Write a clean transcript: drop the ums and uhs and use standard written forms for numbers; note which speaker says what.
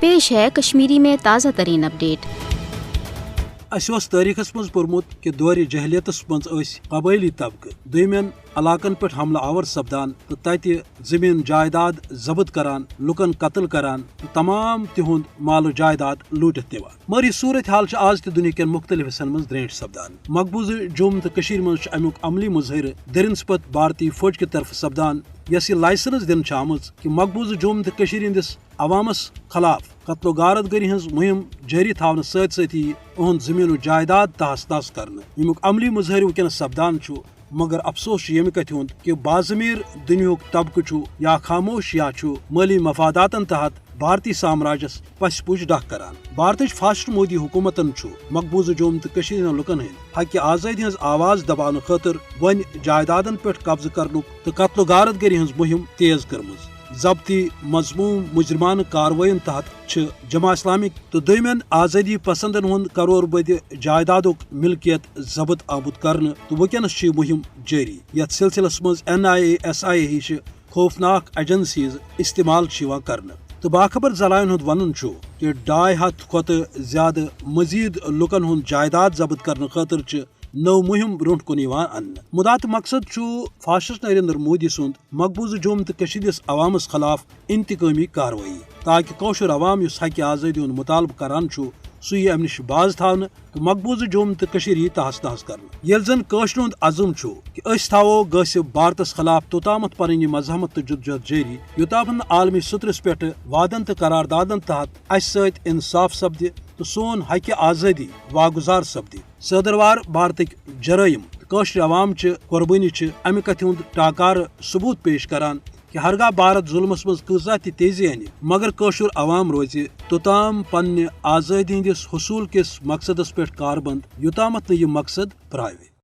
Speaker 1: پیش ہے کشمیری میں تازہ ترین اپڈیٹ۔
Speaker 2: اس تاریخس مز پورمت کہ دور جہلیتس مز قبائلی طبقہ دویمین علاقن پہ حملہ آور سپدان تو تت زمین جائیداد ضبط کران، لکن قتل کران تو تمام تہند مال و جائیداد لوٹت نوان۔ مگر یہ صورت حال آز تہ دنیا کن مختلف حصن مز درینٹ سپدان۔ مقبوضہ جوم تو مز امیک عملی مظاہرہ درنسپت بھارتی فوج کی طرف سپدان، یس یہ لائسنس دن آمت کہ مقبوضہ جوم تو ہندس عوامس خلاف قتل و غارت گری ہز مہم جاری تھاؤن ست ستی اہد زمین و جائیداد تحس نحس کرنے یمیک عملی مظاہرہ ونکس سپدان مگر افسوس یمہ کتھ ہند کہ بازمیر دنیاک طبقہ یا خاموش یا مالی مفاداتن تحت بھارتی سامراجس پس پوچھ ڈکھ کران۔ بھارتچ فاسٹ مودی حکومتن مقبوضہ جوم تو ہند لکن ہند حق آزادی ہز آواز دبان خاطر ون جائیدادن پہ قبضہ کرنک تو قتل و غارت گری ہز مہم تیز کرمز۔ ضبطی مضموم مجرمانہ کاروائین تحت جماعت اسلامی تو دویمین آزادی پسندن ہند کرور بد جائیدادک ملکیت ضبط آمت کرنے تو ونکس مہم جاری۔ یتھ سلسلس مز NIA SIA ہش خوفناک ایجنسیز استعمال کرنے تو باخبر ذرائعن ہند ون کہ 250 کھت زیادہ مزید لکن ہند جائیداد ضبط کرنے خاطر نو مہم برونٹ کن ان مدات مقصد فاسسٹ نریندر مودی سند مقبوضہ جوم تو عوامس خلاف انتقامی کاروائی تاکہ کوشر عوام اس حق آزادی ہند مطالبہ کران سہ یہ ام نش باز تھا تو مقبوضہ جوم تو تحس نحس کرنے یل زن کوشر ہند عزم کہ اس تھو غصب بھارتس خلاف توتامت پنہ مزاحمت تو جدوجہد جاری یوتام عالمی سترس پہ وعدن تو قراردادن تحت اس ست انصاف سپد تو سون حق آزادی واگزار سپد۔ صدروار بھارتک جرائم کوشر عوام قربانی امہ کتھ ہند ٹاکار ثبوت پیش کران کہ ہرگاہ بھارت ظلمس مز کۭژاہ تہ تیزی انہ مگر کوشر عوام روز توتام پنہ آزادی ہندس حصول کس مقصدس پہ کاربند یوتامت نہ یہ مقصد پراوِ۔